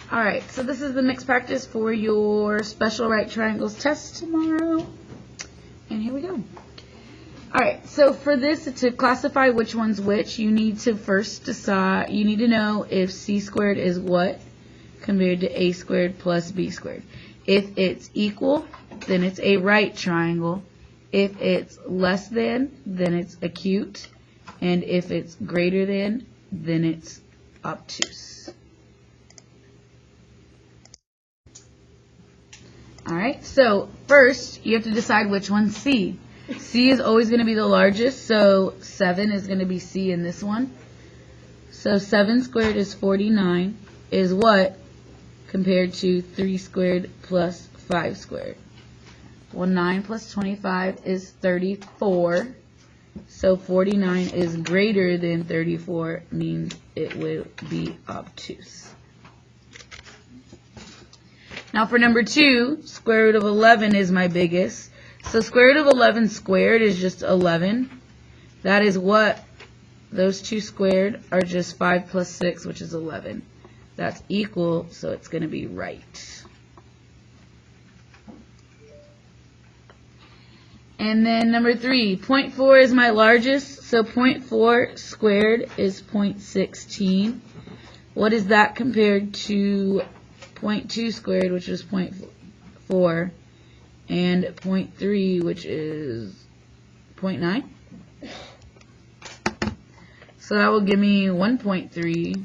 Alright, so this is the mixed practice for your special right triangles test tomorrow. And here we go. Alright, so for this, to classify which one's which, you need to first decide, you need to know if c squared is what compared to a squared plus b squared. If it's equal, then it's a right triangle. If it's less than, then it's acute. And if it's greater than, then it's obtuse. Alright, so first you have to decide which one's C. C is always going to be the largest, so 7 is going to be C in this one. So 7 squared is 49, is what compared to 3 squared plus 5 squared? Well, 9 plus 25 is 34. So 49 is greater than 34, means it will be obtuse. Now for number 2, square root of 11 is my biggest. So square root of 11 squared is just 11. That is what? Those two squared are just 5 plus 6, which is 11. That's equal, so it's going to be right. And then number 3, 0.4 is my largest. So 0.4 squared is 0.16. What is that compared to 0.2 squared, which is 0.4, and 0.3, which is 0.9. So that will give me 1.3,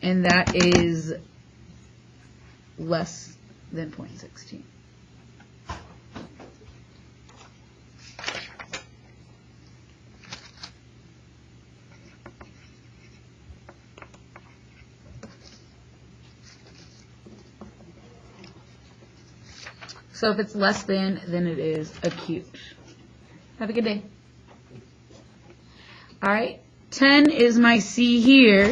and that is less than 0.16. So if it's less than, then it is acute. Have a good day. Alright, 10 is my C here.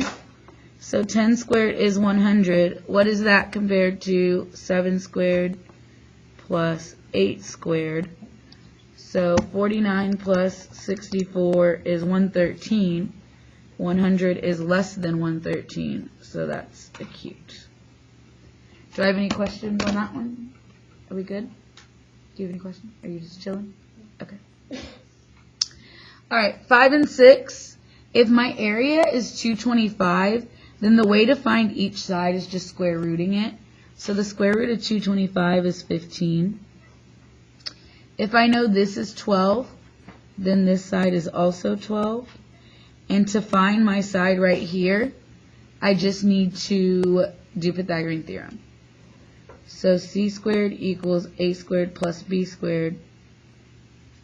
So 10 squared is 100. What is that compared to 7 squared plus 8 squared? So 49 plus 64 is 113. 100 is less than 113, so that's acute. Do I have any questions on that one? Are we good? Do you have any questions? Are you just chilling? Okay. Alright, 5 and 6. If my area is 225, then the way to find each side is just square rooting it. So the square root of 225 is 15. If I know this is 12, then this side is also 12. And to find my side right here, I just need to do Pythagorean theorem. So c squared equals a squared plus b squared.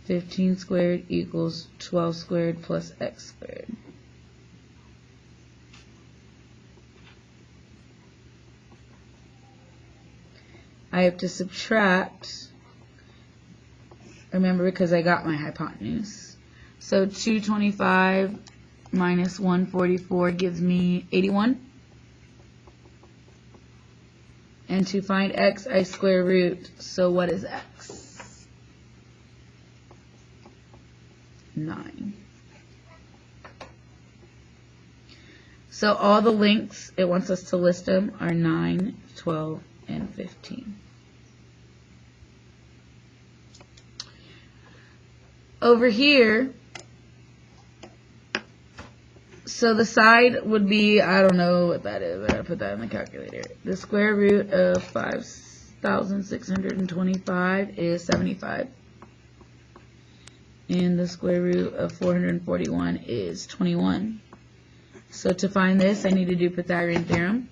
15 squared equals 12 squared plus x squared. I have to subtract, remember, because I got my hypotenuse. So 225 minus 144 gives me 81. And to find x, I square root. So what is x? 9. So all the lengths, it wants us to list them, are 9, 12, and 15. Over here, so the side would be, I don't know what that is. I gotta put that in the calculator. The square root of 5,625 is 75. And the square root of 441 is 21. So to find this, I need to do Pythagorean theorem.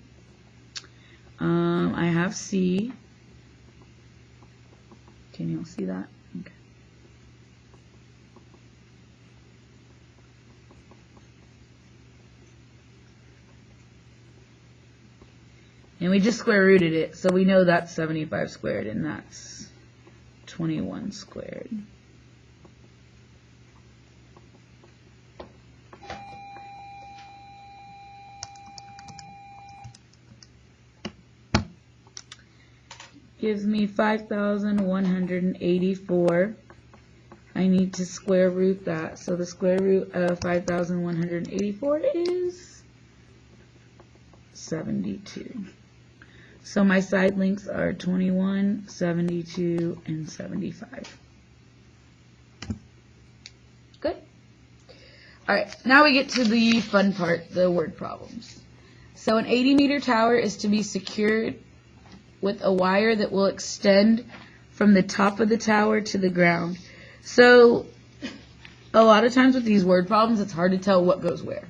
I have C. Can you all see that? Okay. And we just square rooted it, so we know that's 75 squared, and that's 21 squared. Gives me 5,184. I need to square root that. So the square root of 5,184 is 72. So my side lengths are 21, 72, and 75. Good. All right, now we get to the fun part, the word problems. So an 80-meter tower is to be secured with a wire that will extend from the top of the tower to the ground. So a lot of times with these word problems, it's hard to tell what goes where.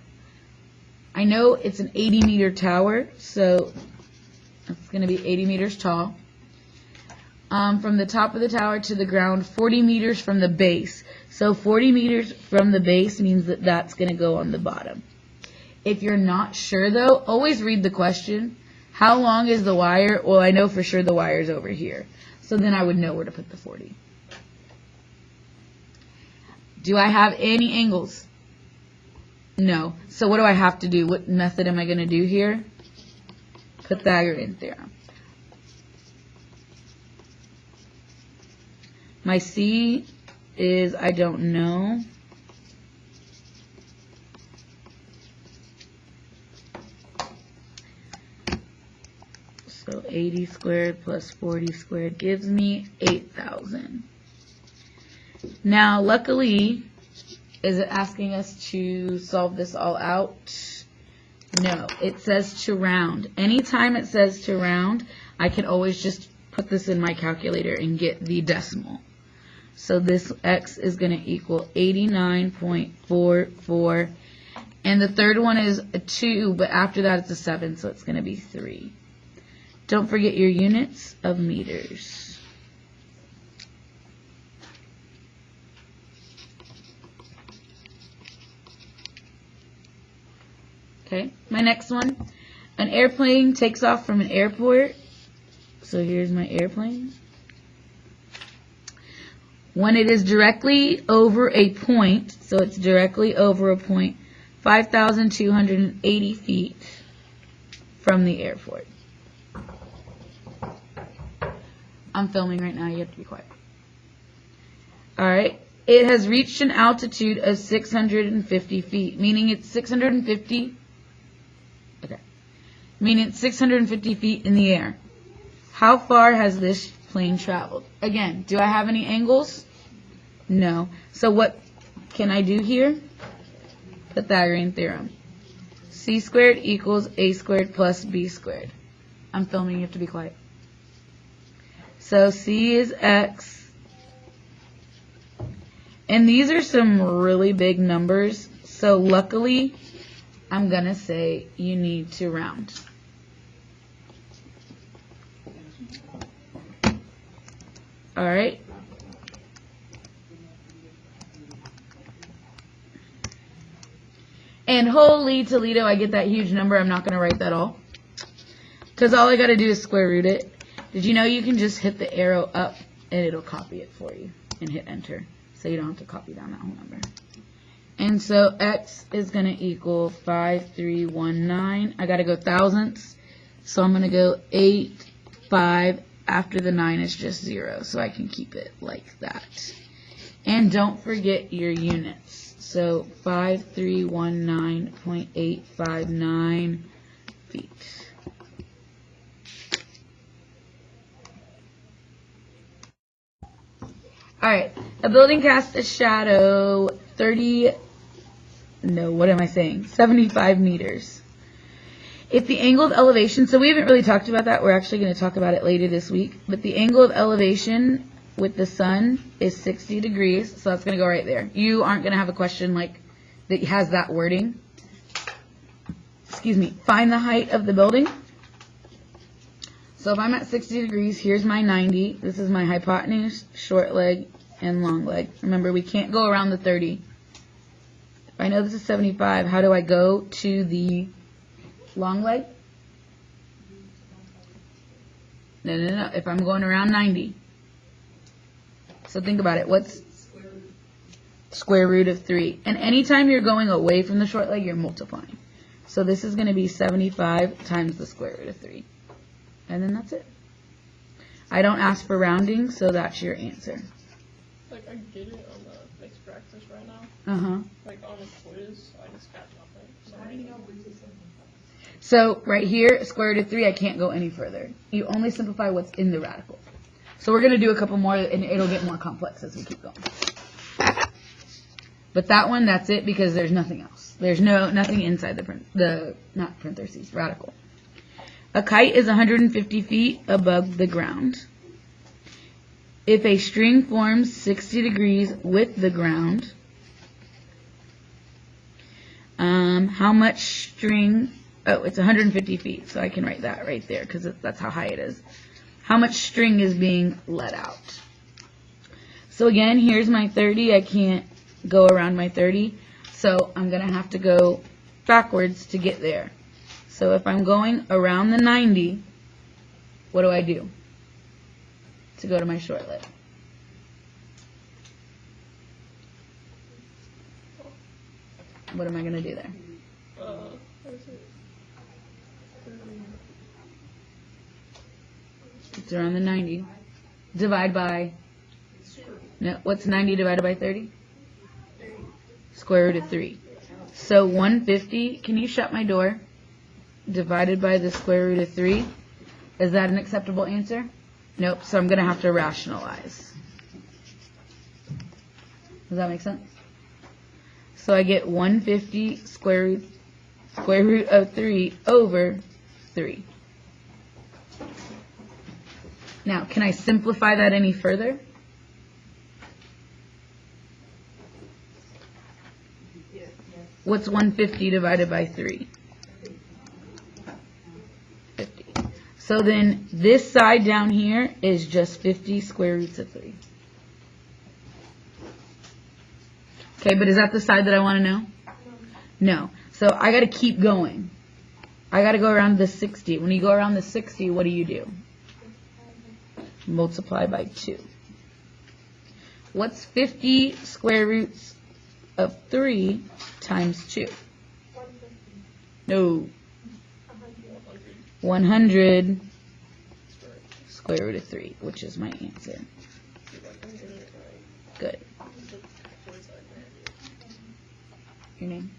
I know it's an 80-meter tower, so it's going to be 80 meters tall. From the top of the tower to the ground, 40 meters from the base. So 40 meters from the base means that that's going to go on the bottom. If you're not sure, though, always read the question. How long is the wire? Well, I know for sure the wire's over here. So then I would know where to put the 40. Do I have any angles? No. So what do I have to do? What method am I going to do here? Pythagorean theorem. My C is I don't know. So 80 squared plus 40 squared gives me 8,000. Now, luckily, is it asking us to solve this all out? No, it says to round. Anytime it says to round, I can always just put this in my calculator and get the decimal. So this x is going to equal 89.44. And the third one is a 2, but after that it's a 7, so it's going to be 3. Don't forget your units of meters. Okay, my next one. An airplane takes off from an airport. So here's my airplane. When it is directly over a point, so it's directly over a point, 5,280 feet from the airport. I'm filming right now, you have to be quiet. Alright, it has reached an altitude of 650 feet, meaning it's 650, okay, meaning it's 650 feet in the air. How far has this plane traveled? Again, do I have any angles? No. So what can I do here? Pythagorean theorem. C squared equals A squared plus B squared. I'm filming, you have to be quiet. So C is X. And these are some really big numbers. So luckily, I'm going to say you need to round. All right. And holy Toledo, I get that huge number. I'm not going to write that all. Because all I got to do is square root it. Did you know you can just hit the arrow up and it'll copy it for you and hit enter. So you don't have to copy down that whole number. And so X is going to equal 5319. I got to go thousandths. So I'm going to go 8, 5. After the 9 is just 0. So I can keep it like that. And don't forget your units. So 5319.859 feet. Alright, a building casts a shadow 75 meters. If the angle of elevation, so we haven't really talked about that, we're actually going to talk about it later this week, but the angle of elevation with the sun is 60 degrees, so that's going to go right there. You aren't going to have a question like that has that wording. Excuse me, find the height of the building. So if I'm at 60 degrees, here's my 90. This is my hypotenuse, short leg, and long leg. Remember, we can't go around the 30. If I know this is 75, how do I go to the long leg? No. If I'm going around 90. So think about it. What's square root of 3? And anytime you're going away from the short leg, you're multiplying. So this is going to be 75 times the square root of 3. And then that's it. I don't ask for rounding, so that's your answer. Like, I get it on the mixed practice right now. Uh-huh. Like, on the quiz, I just got nothing. So So right here, square root of 3, I can't go any further. You only simplify what's in the radical. So we're going to do a couple more, and it'll get more complex as we keep going. But that one, that's it, because there's nothing else. There's nothing inside not parentheses, radical. A kite is 150 feet above the ground. If a string forms 60 degrees with the ground, how much string, it's 150 feet, so I can write that right there, because that's how high it is. How much string is being let out? So again, here's my 30. I can't go around my 30, so I'm going to have to go backwards to get there. So if I'm going around the 90, what do I do to go to my shortlet? What am I going to do there? It's around the 90. Divide by, no, what's 90 divided by 30? Square root of 3. So 150, can you shut my door? Divided by the square root of 3. Is that an acceptable answer? Nope, so I'm going to have to rationalize. Does that make sense? So I get 150 square root of 3 over 3. Now, can I simplify that any further? What's 150 divided by 3? 50. So then this side down here is just 50 square roots of 3. Okay, but is that the side that I want to know? No. So I got to keep going. I got to go around the 60. When you go around the 60, what do? Multiply by 2. What's 50 square roots of 3 times 2? No. 100 square root of 3, which is my answer. Good. Your name?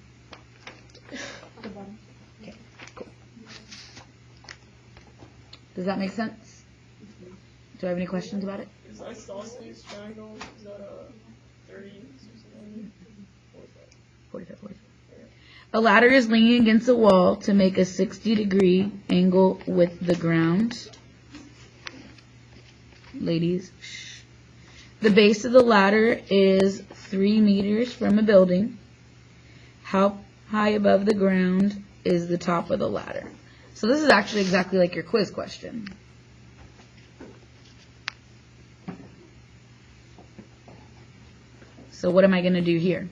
Okay, cool. Does that make sense? Do I have any questions about it? Is isosceles triangle, is that a 30, 60, 45, 45. A ladder is leaning against a wall to make a 60-degree angle with the ground. Ladies, shh. The base of the ladder is 3 meters from a building. How high above the ground is the top of the ladder? So this is actually exactly like your quiz question. So what am I going to do here?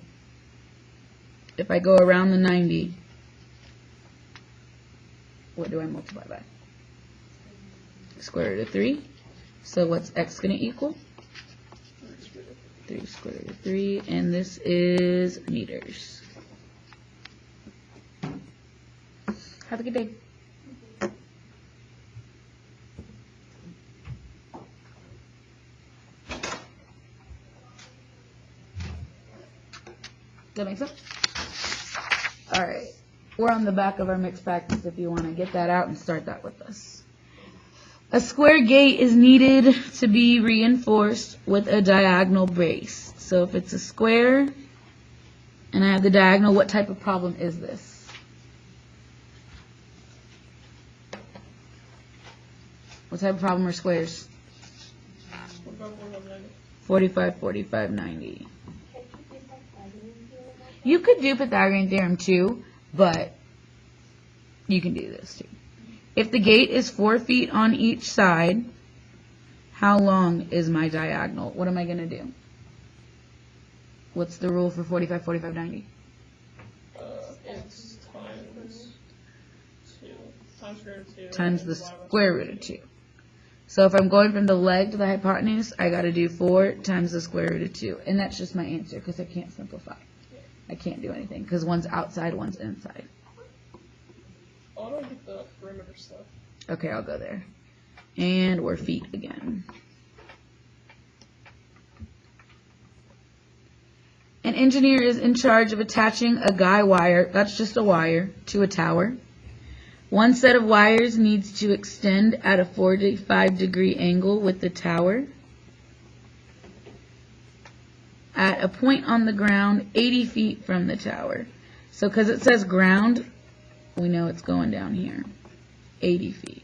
If I go around the 90, what do I multiply by? Square root of 3. So what's x going to equal? 3 square root of 3, and this is meters. Have a good day. Does that make sense? All right. We're on the back of our mixed practice if you want to get that out and start that with us. A square gate is needed to be reinforced with a diagonal brace. So if it's a square and I have the diagonal, what type of problem is this? What type of problem are squares? 45, 45, 90. You could do Pythagorean theorem too, but you can do this too. If the gate is 4 feet on each side, how long is my diagonal? What am I going to do? What's the rule for 45, 45, 90? It's times 2. Times square root of 2. Times the square root of 2. So if I'm going from the leg to the hypotenuse, I got to do 4 times the square root of 2. And that's just my answer because I can't simplify. I can't do anything because one's outside, one's inside. Oh, I don't get the perimeter stuff. Okay, I'll go there. And we're feet again. An engineer is in charge of attaching a guy wire, that's just a wire, to a tower. One set of wires needs to extend at a 45-degree angle with the tower at a point on the ground 80 feet from the tower. So because it says ground, we know it's going down here, 80 feet.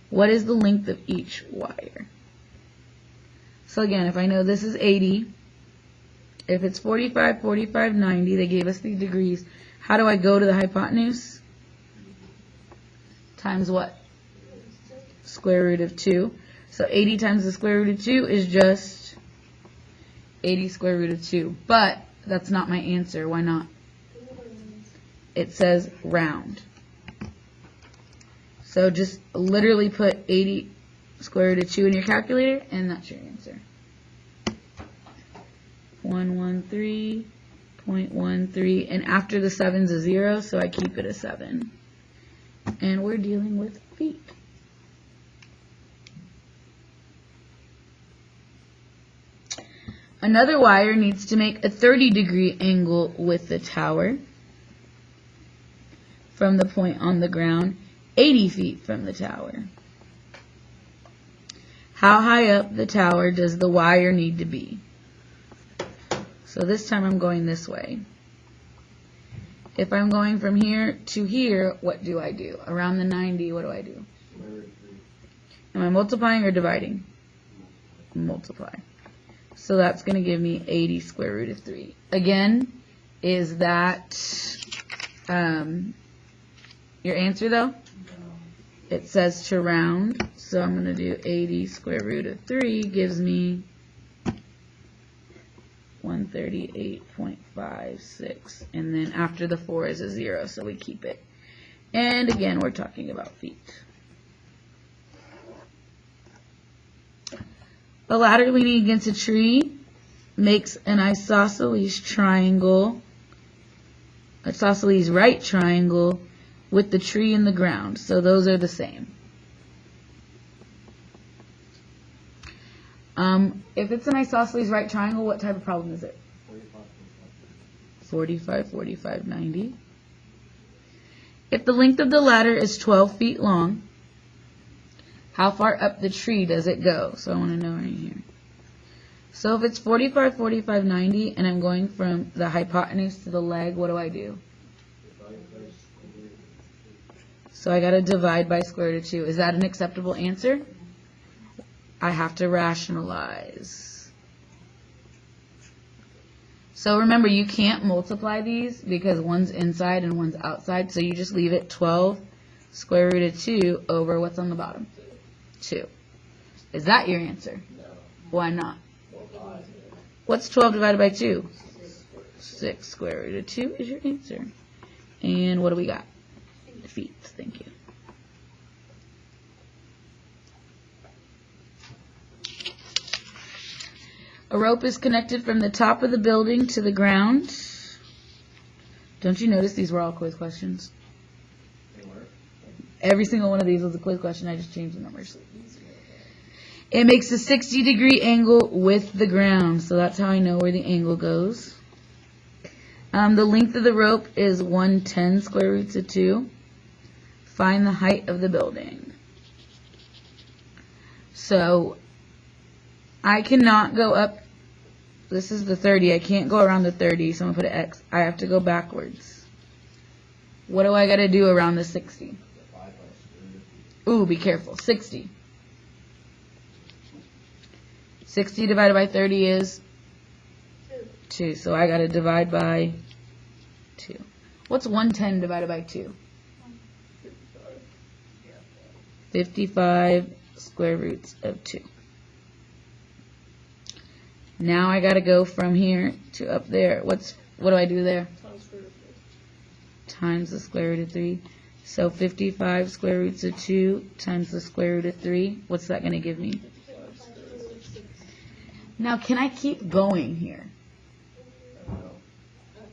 What is the length of each wire? So again, if I know this is 80, if it's 45, 45, 90, they gave us the degrees. How do I go to the hypotenuse? Times what? Square root of 2. So 80 times the square root of 2 is just 80 square root of 2. But that's not my answer. Why not? It says round. So just literally put 80 square root of 2 in your calculator, and that's your answer. 113.13, and after the 7's a 0, so I keep it a 7. And we're dealing with feet. Another wire needs to make a 30-degree angle with the tower from the point on the ground 80 feet from the tower. How high up the tower does the wire need to be? So this time I'm going this way. If I'm going from here to here, what do I do? Around the 90, what do I do? Am I multiplying or dividing? Multiply. So that's going to give me 80 square root of 3. Again, is that your answer though? It says to round, so I'm going to do 80 square root of 3 gives me 138.56, and then after the 4 is a 0, so we keep it. And again, we're talking about feet. A ladder leaning against a tree makes an isosceles triangle, isosceles right triangle with the tree and the ground. So those are the same. If it's an isosceles right triangle, what type of problem is it? 45, 45, 90. If the length of the ladder is 12 feet long, how far up the tree does it go? So I want to know right here. So if it's 45, 45, 90, and I'm going from the hypotenuse to the leg, what do I do? So I got to divide by square root of 2. Is that an acceptable answer? I have to rationalize. So remember, you can't multiply these because one's inside and one's outside, so you just leave it 12 square root of 2 over what's on the bottom? 2. Is that your answer? No. Why not? What's 12 divided by 2? 6 square root of 2 is your answer. And what do we got? Feet. Thank you. A rope is connected from the top of the building to the ground. Don't you notice these were all quiz questions? Every single one of these was a quiz question. I just changed the numbers. It makes a 60-degree angle with the ground. So that's how I know where the angle goes. The length of the rope is 110 square roots of 2. Find the height of the building. So I cannot go up. This is the 30. I can't go around the 30, so I'm going to put an X. I have to go backwards. What do I got to do around the 60? Ooh, be careful. 60. 60 divided by 30 is 2. So I got to divide by 2. What's 110 divided by 2? 55 square roots of 2. Now I got to go from here to up there. What do I do there? Times the square root of 3. So 55 square roots of 2 times the square root of 3. What's that going to give me? Now, can I keep going here?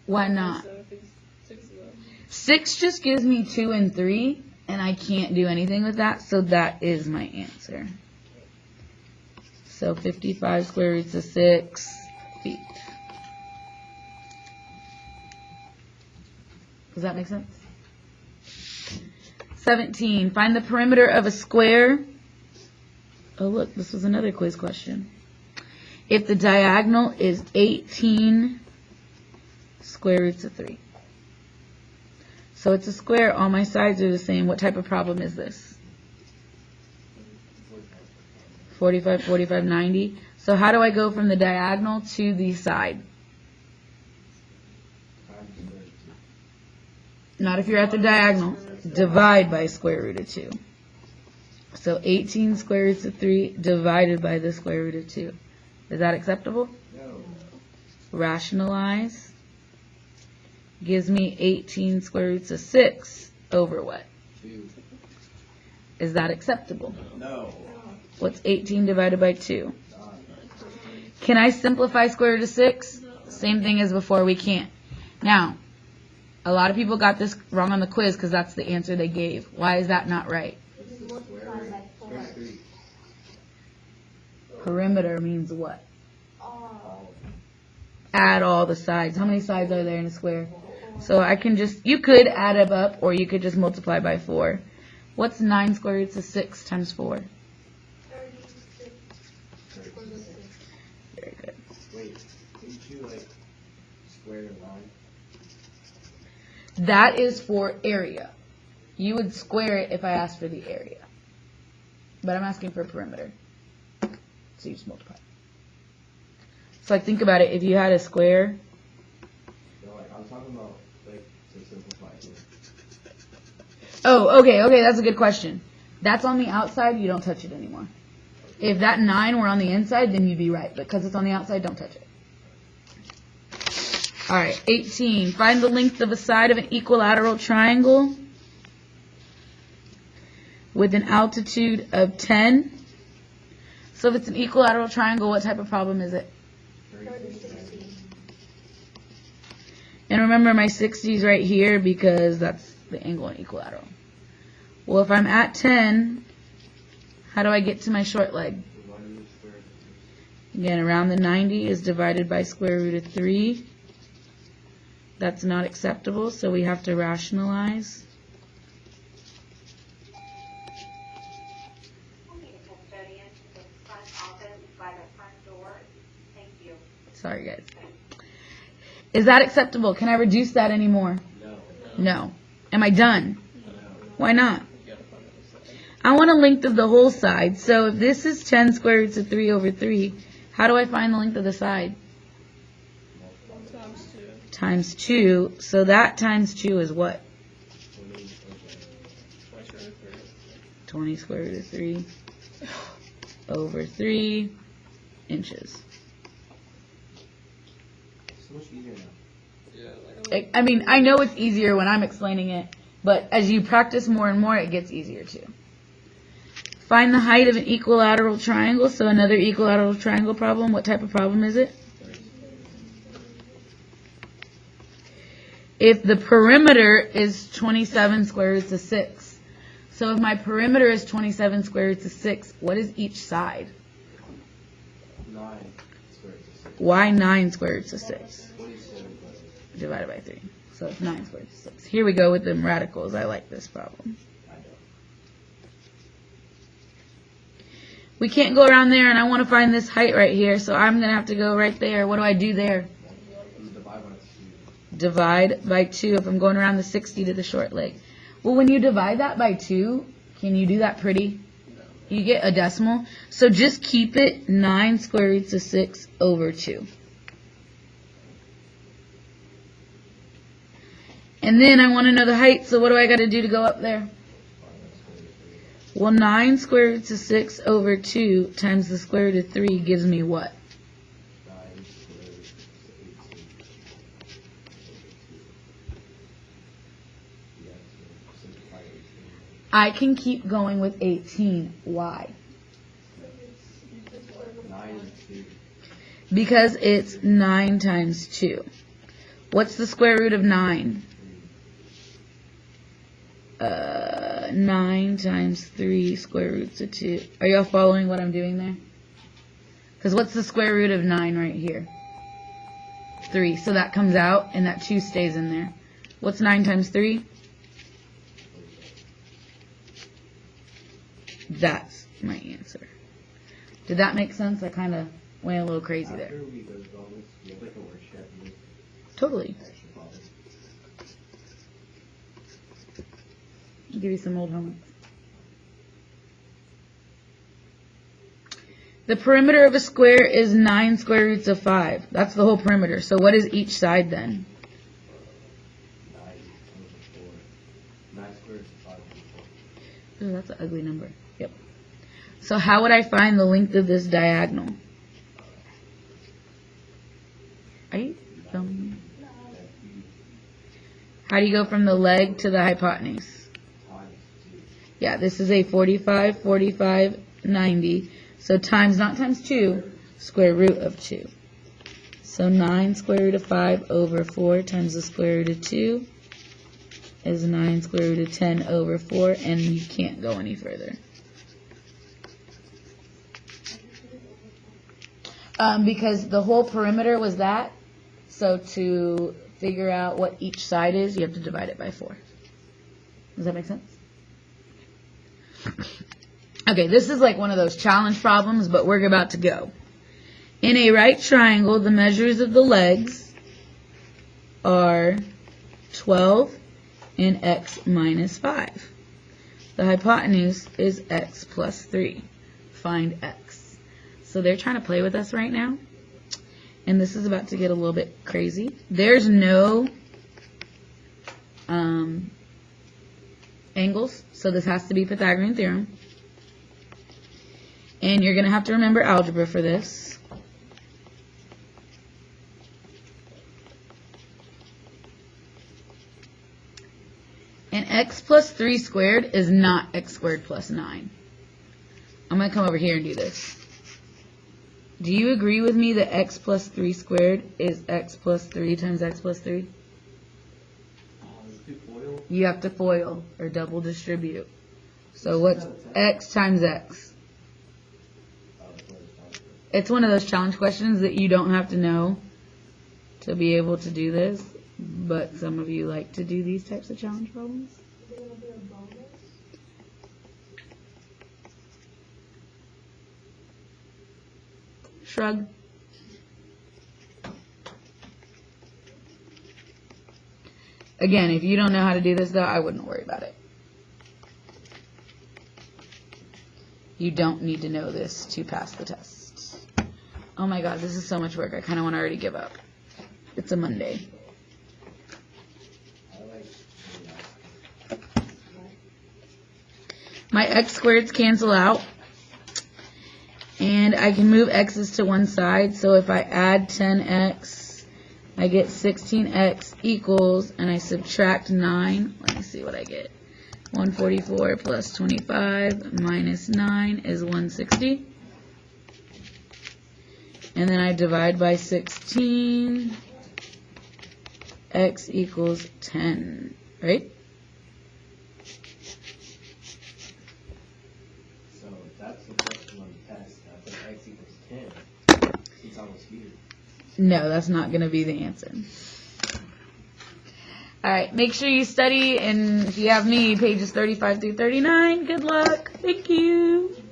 Why not? 6 just gives me 2 and 3, and I can't do anything with that, so that is my answer. So 55 square roots of 6 feet. Does that make sense? 17. Find the perimeter of a square. Oh, look, this was another quiz question. If the diagonal is 18 square roots of 3. So it's a square, all my sides are the same. What type of problem is this? 45, 45, 90. So how do I go from the diagonal to the side? Not if you're at the diagonal. Divide by square root of 2. So 18 square roots of 3 divided by the square root of 2. Is that acceptable? No. Rationalize. Gives me 18 square roots of 6 over what? 2. Is that acceptable? No. What's 18 divided by 2? 9. Can I simplify square root of 6? Same thing as before, we can't. Now, a lot of people got this wrong on the quiz because that's the answer they gave. Why is that not right? Perimeter means what? Add all the sides. How many sides are there in a square? So I can just, you could add them up or you could just multiply by 4. What's 9 square roots of 6 times 4? 36. Very good. Wait, didn't you like square a line? That is for area. You would square it if I asked for the area. But I'm asking for perimeter. So you just multiply. So like think about it, if you had a square, No, like I'm talking about like to simplify it. oh, okay, that's a good question. That's on the outside, you don't touch it anymore. If that 9 were on the inside, then you'd be right. But because it's on the outside, don't touch it. Alright, 18. Find the length of a side of an equilateral triangle with an altitude of 10. So if it's an equilateral triangle, what type of problem is it? 30. And remember my 60 is right here because that's the angle in equilateral. Well, if I'm at 10, how do I get to my short leg? Again, around the 90 is divided by square root of 3. That's not acceptable, so we have to rationalize. Sorry, guys. Is that acceptable? Can I reduce that anymore? No. No. Am I done? No. Why not? You gotta find the side. I want a length of the whole side. So if this is 10 square roots of 3 over 3, how do I find the length of the side? 1 times 2. Times 2. So that times 2 is what? 20 square root of 3 over 3 inches. So much easier now. Yeah, like I mean, I know it's easier when I'm explaining it, but as you practice more and more, it gets easier too. Find the height of an equilateral triangle. So another equilateral triangle problem. What type of problem is it? If the perimeter is 27 square roots of 6. So if my perimeter is 27 square roots of 6, what is each side? 9 square roots of 6. Why 9 square roots of 6? 27 Divided by 3. So it's 9 square roots of 6. Here we go with them radicals. I like this problem. I know. We can't go around there, and I want to find this height right here, so I'm going to have to go right there. What do I do there? You divide by 2. Divide by 2 if I'm going around the 60 to the short leg. Well, when you divide that by 2, can you do that pretty? You get a decimal. So just keep it 9 square roots of 6 over 2. And then I want to know the height, so what do I got to do to go up there? Well, 9 square roots of 6 over 2 times the square root of 3 gives me what? 9 square roots of 18. Yeah, so simplify 18. I can keep going with 18. Why? 9 and 2. Because it's 9 times 2. What's the square root of 9? 9 times 3 square roots of 2. Are y'all following what I'm doing there? Because what's the square root of 9 right here? 3. So that comes out, and that 2 stays in there. What's 9 times 3? That's my answer. Did that make sense? I kind of went a little crazy there. After we go through all this, we have like a workshop and just Totally. action problems. I'll give you some old homework. The perimeter of a square is 9 square roots of 5. That's the whole perimeter. So what is each side then? 9 over 4. 9 squared is 5 over 4. Ooh, that's an ugly number. Yep. So how would I find the length of this diagonal? Are you filming me? How do you go from the leg to the hypotenuse? Times 2. Yeah, this is a 45, 45, 90. So times, not times 2, square root of 2. So 9 square root of 5 over 4 times the square root of 2 is 9 square root of 10 over 4, and you can't go any further. Because the whole perimeter was that, so to figure out what each side is, you have to divide it by 4. Does that make sense? Okay, this is like one of those challenge problems, but we're about to go. In a right triangle, the measures of the legs are 12 and x minus 5. The hypotenuse is x plus 3. Find x. So they're trying to play with us right now. And this is about to get a little bit crazy. There's no angles, so this has to be Pythagorean theorem. And you're going to have to remember algebra for this. And x plus 3 squared is not x squared plus 9. I'm going to come over here and do this. Do you agree with me that x plus 3 squared is x plus 3 times x plus 3? You have to FOIL or double distribute. So what's x times x? It's one of those challenge questions that you don't have to know to be able to do this, but some of you like to do these types of challenge problems. Is it gonna be a bonus? Shrug. Again, if you don't know how to do this, though, I wouldn't worry about it. You don't need to know this to pass the test. Oh my god, this is so much work. I kind of want to already give up. It's a Monday. My x squareds cancel out. And I can move x's to one side. So if I add 10x, I get 16x equals, and I subtract 9. Let me see what I get. 144 plus 25 minus 9 is 160. And then I divide by 16. X equals 10, right? So if that's the question on the test, that's like x equals 10. It's almost here. No, that's not going to be the answer. All right, make sure you study, and if you have me, pages 35 through 39. Good luck. Thank you.